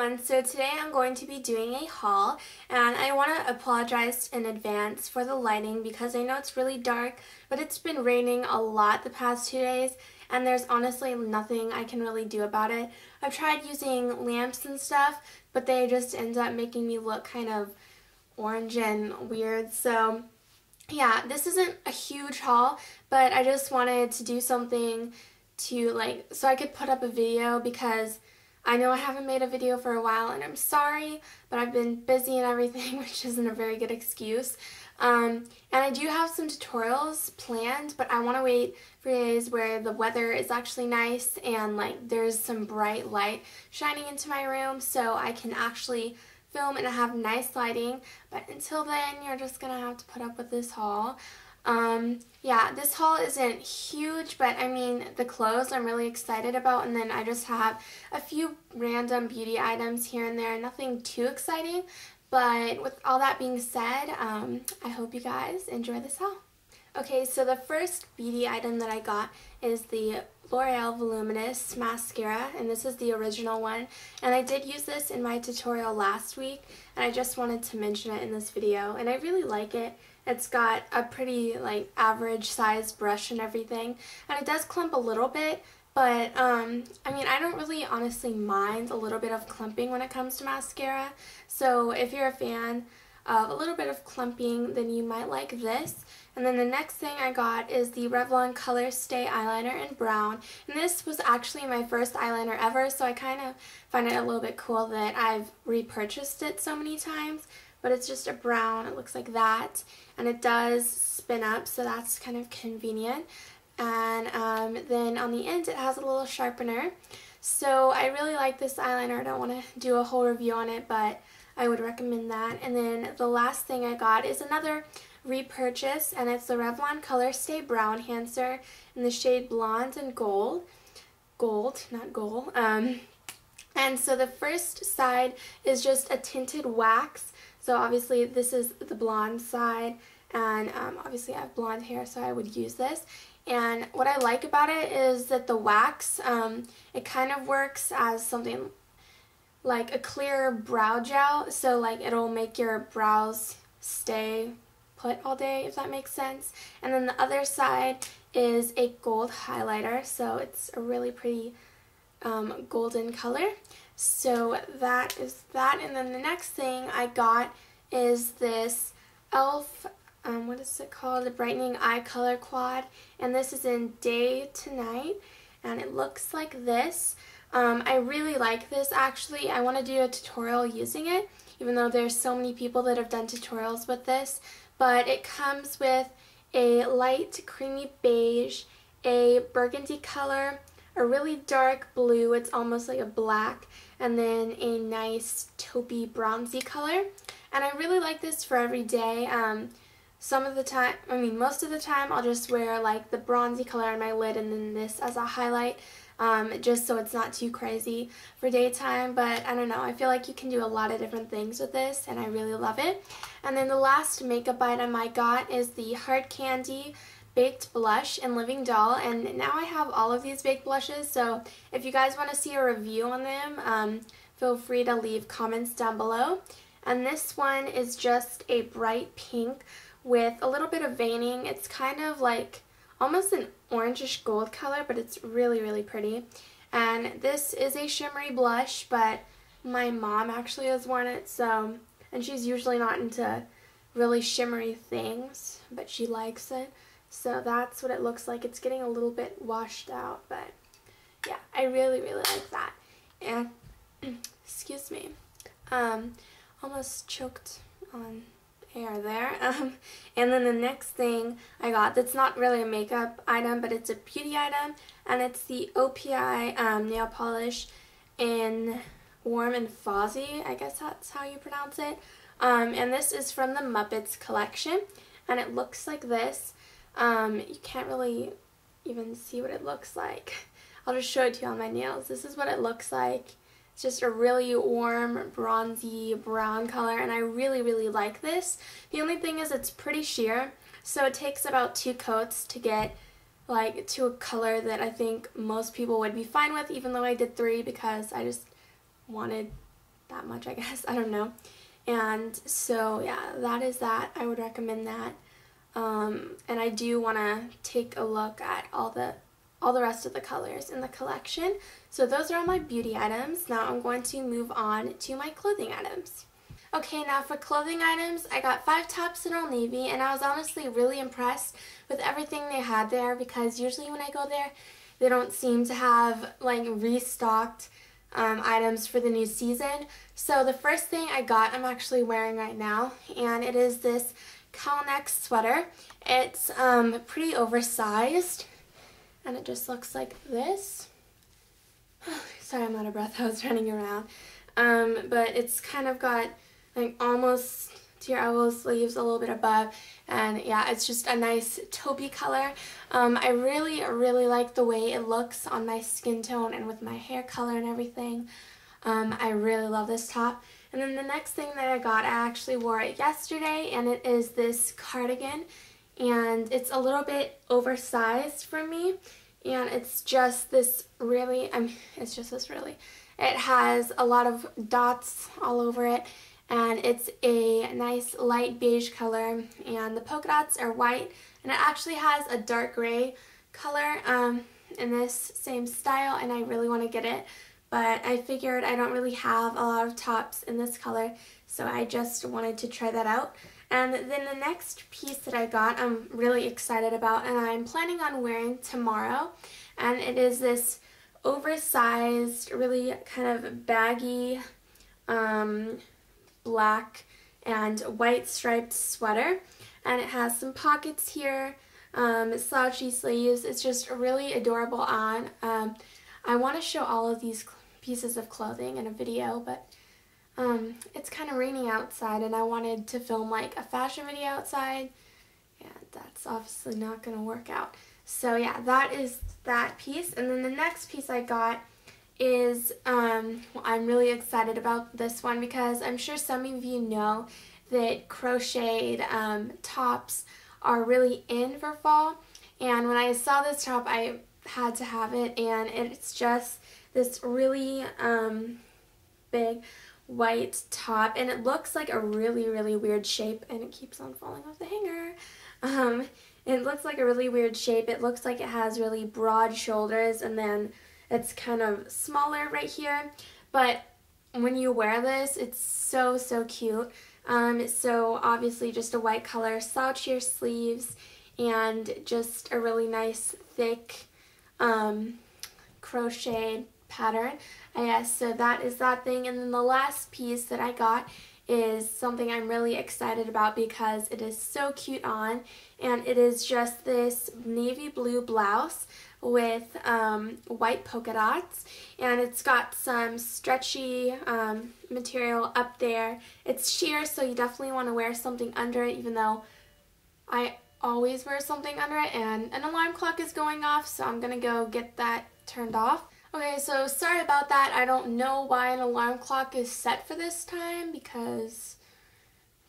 everyone, so today I'm going to be doing a haul and I want to apologize in advance for the lighting because I know it's really dark, but it's been raining a lot the past 2 days and there's honestly nothing I can really do about it. I've tried using lamps and stuff, but they just end up making me look kind of orange and weird. So yeah, this isn't a huge haul, but I just wanted to do something to so I could put up a video because I know I haven't made a video for a while and I'm sorry, but I've been busy and everything, which isn't a very good excuse. And I do have some tutorials planned, but I want to wait for days where the weather is actually nice and there's some bright light shining into my room so I can actually film and have nice lighting. But until then, you're just gonna have to put up with this haul. Yeah, this haul isn't huge, but I mean, the clothes I'm really excited about, and then I just have a few random beauty items here and there, nothing too exciting, but with all that being said, I hope you guys enjoy this haul. Okay, so the first beauty item that I got is the L'Oreal Voluminous Mascara, and this is the original one, and I did use this in my tutorial last week, and I just wanted to mention it in this video, and I really like it. It's got a pretty average sized brush and everything, and it does clump a little bit, but I mean, I don't really honestly mind a little bit of clumping when it comes to mascara, so if you're a fan of a little bit of clumping, then you might like this. And then the next thing I got is the Revlon Color Stay Eyeliner in brown, and this was actually my first eyeliner ever, so I kind of find it a little bit cool that I've repurchased it so many times. But it's just a brown, it looks like that, and it does spin up, so that's kind of convenient. And then on the end it has a little sharpener, so I really like this eyeliner. I don't want to do a whole review on it, but I would recommend that. And then the last thing I got is another repurchase, and it's the Revlon Color Stay Brow Enhancer in the shade Blonde and Gold, not gold. And so the first side is just a tinted wax. So obviously this is the blonde side, and obviously I have blonde hair, so I would use this. And what I like about it is that the wax, it kind of works as something like a clear brow gel, so it'll make your brows stay put all day, if that makes sense. And then the other side is a gold highlighter, so it's a really pretty golden color. So that is that. And then the next thing I got is this e.l.f. What is it called? The Brightening Eye Color Quad, and this is in Day to Night, and it looks like this. I really like this actually. I want to do a tutorial using it, even though there's so many people that have done tutorials with this. But it comes with a light creamy beige, a burgundy color, a really dark blue, it's almost like a black, and then a nice taupey bronzy color. And I really like this for every day. Most of the time I'll just wear the bronzy color on my lid and then this as a highlight, just so it's not too crazy for daytime. But I don't know, I feel like you can do a lot of different things with this and I really love it. And then the last makeup item I got is the Hard Candy Baked Blush in Living Doll, and now I have all of these baked blushes, so if you guys want to see a review on them, feel free to leave comments down below. And this one is just a bright pink with a little bit of veining. It's kind of almost an orangish gold color, but it's really, really pretty. And this is a shimmery blush, but my mom actually has worn it, and she's usually not into really shimmery things, but she likes it. So that's what it looks like. It's getting a little bit washed out, but yeah, I really, really like that. And, excuse me, almost choked on air there. And then the next thing I got, that's not really a makeup item, but it's a beauty item, and it's the OPI nail polish in Warm and Fuzzy, I guess that's how you pronounce it. And this is from the Muppets collection, and it looks like this. You can't really even see what it looks like. I'll just show it to you on my nails. This is what it looks like. It's just a really warm, bronzy, brown color, and I really, really like this. The only thing is it's pretty sheer, so it takes about 2 coats to get to a color that I think most people would be fine with, even though I did 3 because I just wanted that much, I guess. I don't know. And so yeah, that is that. I would recommend that. And I do want to take a look at all the rest of the colors in the collection. So those are all my beauty items. Now I'm going to move on to my clothing items. Okay, now for clothing items, I got 5 tops in Old Navy, and I was honestly really impressed with everything they had there, because usually when I go there, they don't seem to have like restocked items for the new season. So the first thing I got, I'm actually wearing right now, and it is this cowl neck sweater. It's pretty oversized, and it just looks like this. Sorry, I'm out of breath. I was running around. But it's kind of got like almost to your elbow sleeves, a little bit above, and yeah, it's just a nice taupey color. I really like the way it looks on my skin tone and with my hair color and everything. I really love this top. And then the next thing that I got, I actually wore it yesterday, and it is this cardigan, and it's a little bit oversized for me, and it's just this really, it has a lot of dots all over it, and it's a nice light beige color, and the polka dots are white, and it actually has a dark gray color in this same style, and I really want to get it, but I figured I don't really have a lot of tops in this color, so I just wanted to try that out. And then the next piece that I got, I'm really excited about, and I'm planning on wearing tomorrow, and it is this oversized, really kind of baggy black and white striped sweater, and it has some pockets here, slouchy sleeves. It's just really adorable on. I want to show all of these pieces of clothing in a video, but it's kind of raining outside, and I wanted to film like a fashion video outside, and that's obviously not going to work out. So yeah, that is that piece. And then the next piece I got is, well, I'm really excited about this one, because I'm sure some of you know that crocheted tops are really in for fall, and when I saw this top, I had to have it, and it's just this really big white top, and it looks like a really weird shape, and it keeps on falling off the hanger. It looks like a really weird shape. It looks like it has really broad shoulders, and then it's kind of smaller right here, but when you wear this, it's so cute. So obviously just a white color, slouchier sleeves, and just a really nice thick crochet pattern. Yes, so that is that thing. And then the last piece that I got is something I'm really excited about, because it is so cute on, and it is just this navy blue blouse with white polka dots, and it's got some stretchy material up there. It's sheer, so you definitely want to wear something under it, even though I always wear something under it, and an alarm clock is going off, so I'm gonna go get that turned off. Okay, so sorry about that. I don't know why an alarm clock is set for this time, because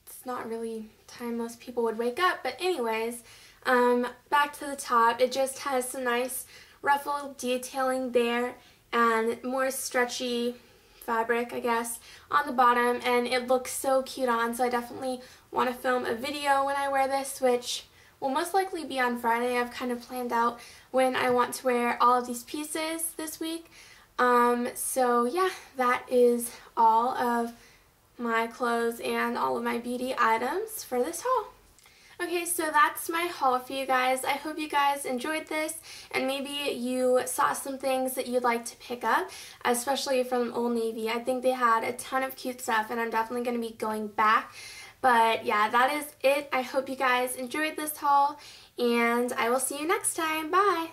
it's not really time most people would wake up. But anyways, back to the top. It just has some nice ruffle detailing there, and more stretchy fabric, I guess, on the bottom, and it looks so cute on, so I definitely want to film a video when I wear this, which will most likely be on Friday. I've kind of planned out when I want to wear all of these pieces this week. So yeah, that is all of my clothes and all of my beauty items for this haul. Okay, so that's my haul for you guys. I hope you guys enjoyed this, and maybe you saw some things that you'd like to pick up, especially from Old Navy. I think they had a ton of cute stuff, and I'm definitely going to be going back. But yeah, that is it. I hope you guys enjoyed this haul, and I will see you next time. Bye!